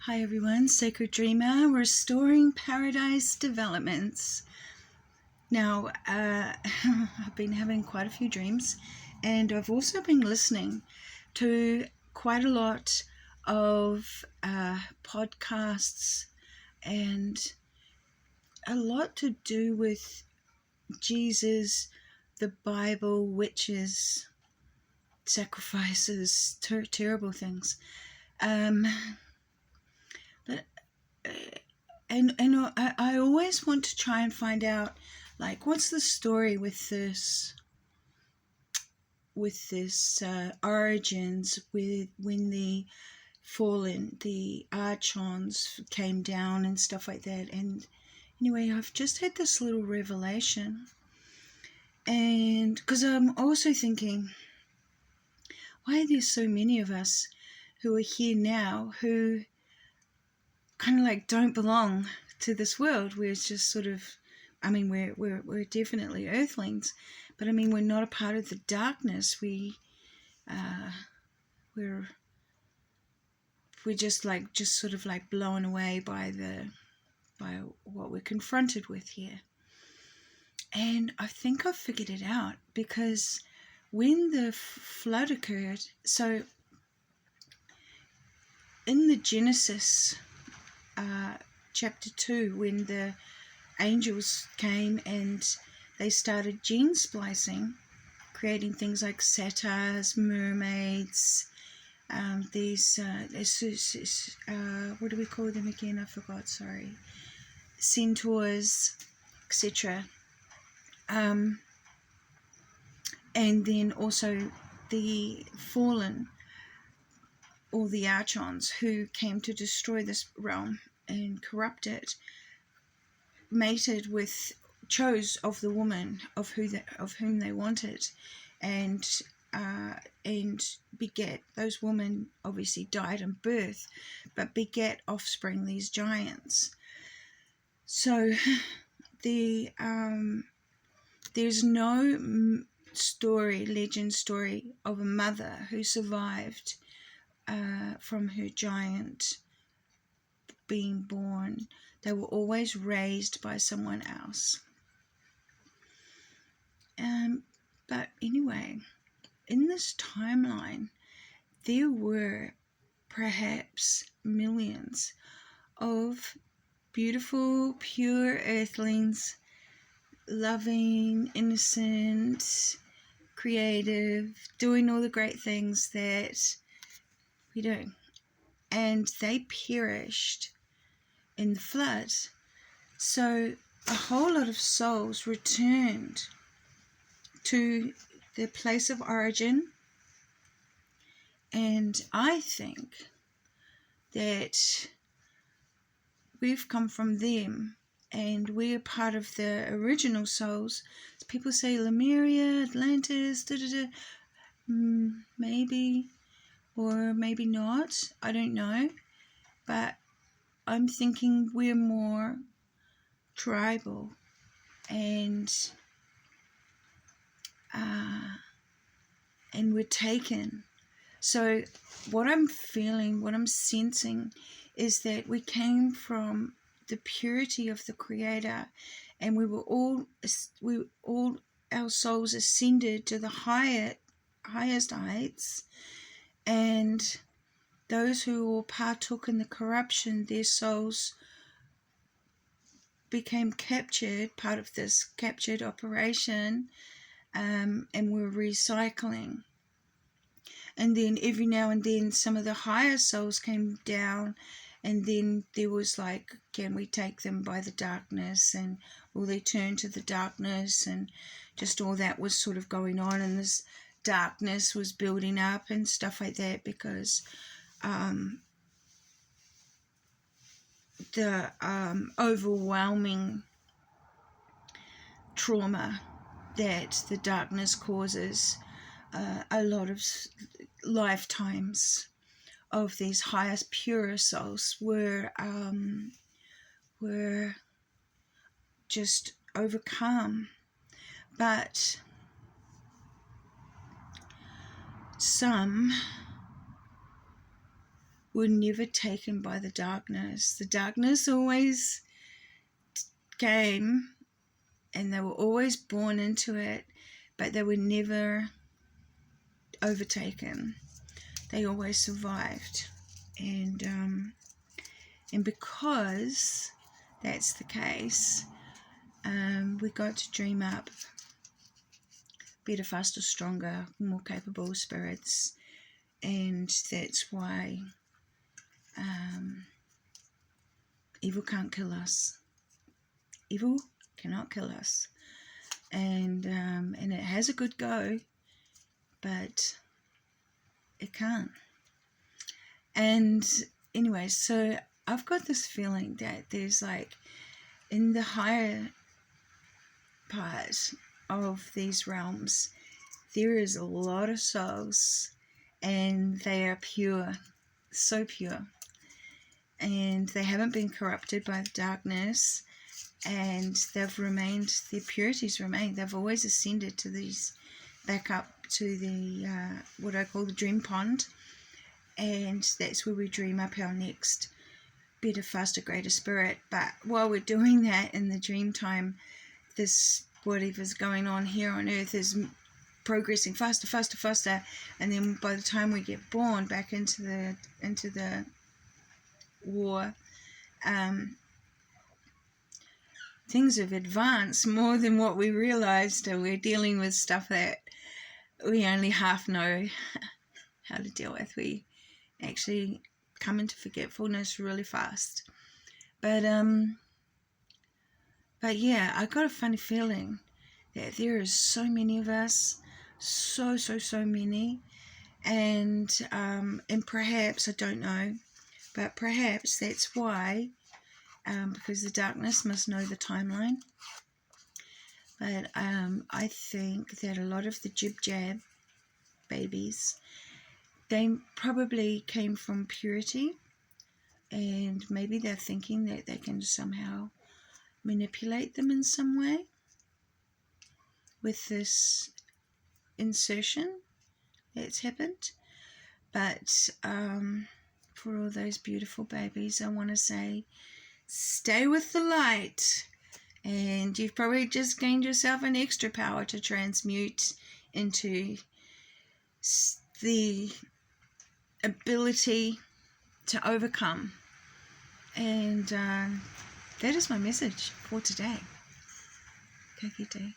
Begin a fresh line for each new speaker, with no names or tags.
Hi everyone, Sacred Dreamer, Restoring Paradise Developments. Now, I've been having quite a few dreams, and I've also been listening to quite a lot of podcasts and a lot to do with Jesus, the Bible, witches, sacrifices, terrible things. But and I always want to try and find out, like, what's the story with this origins with when the fallen, the archons came down and stuff like that. And anyway, I've just had this little revelation, and because I'm also thinking, why are there so many of us who are here now who kind of like don't belong to this world? We're just sort of, I mean, we're definitely earthlings, but I mean, we're not a part of the darkness. We're just sort of like blown away by what we're confronted with here. And I think I've figured it out, because when the flood occurred, so in the Genesis chapter 2, when the angels came and they started gene splicing, creating things like satyrs, mermaids, these what do we call them again? I forgot, sorry. Centaurs, etc. And then also the fallen, or the archons, who came to destroy this realm and corrupt it, chose of the woman of whom they wanted, and beget. Those women obviously died in birth, but beget offspring, these giants. So there's no legend story of a mother who survived from her giant being born. They were always raised by someone else. But anyway, in this timeline, there were perhaps millions of beautiful, pure earthlings, loving, innocent, creative, doing all the great things that we do. And they perished in the flood. So a whole lot of souls returned to their place of origin, and I think that we've come from them, and we're part of the original souls. People say Lemuria, Atlantis, maybe, or maybe not, I don't know, but I'm thinking we're more tribal, and we're taken. So what I'm feeling, what I'm sensing, is that we came from the purity of the Creator, and our souls ascended to the highest heights, and those who all partook in the corruption, their souls became captured, part of this captured operation, and we're recycling. And then every now and then some of the higher souls came down, and then there was like, can we take them by the darkness, and will they turn to the darkness, and just all that was sort of going on, and this darkness was building up and stuff like that, because the overwhelming trauma that the darkness causes, a lot of lifetimes of these highest, pure souls were just overcome. But some were never taken by the darkness. The darkness always came and they were always born into it, but they were never overtaken. They always survived. And because that's the case, we got to dream up better, faster, stronger, more capable spirits. And that's why evil can't kill us. Evil cannot kill us. And it has a good go, but it can't. And anyway, so I've got this feeling that there's like, in the higher part of these realms, there is a lot of souls, and they are pure, so pure, and they haven't been corrupted by the darkness, and they've remained, their purities remain. They've always ascended to these, back up to the what I call the dream pond, and that's where we dream up our next better, faster, greater spirit. But while we're doing that in the dream time, this whatever's going on here on earth is progressing faster, faster, faster, and then by the time we get born back into the war, things have advanced more than what we realized, and we're dealing with stuff that we only half know how to deal with. We actually come into forgetfulness really fast. But yeah, I got a funny feeling that there is so many of us, so many, and perhaps, I don't know, but perhaps that's why, because the darkness must know the timeline. But I think that a lot of the jib-jab babies, they probably came from purity, and maybe they're thinking that they can somehow manipulate them in some way with this insertion that's happened. But for all those beautiful babies, I want to say, stay with the light, and you've probably just gained yourself an extra power to transmute into the ability to overcome. And that is my message for today. Kaki te.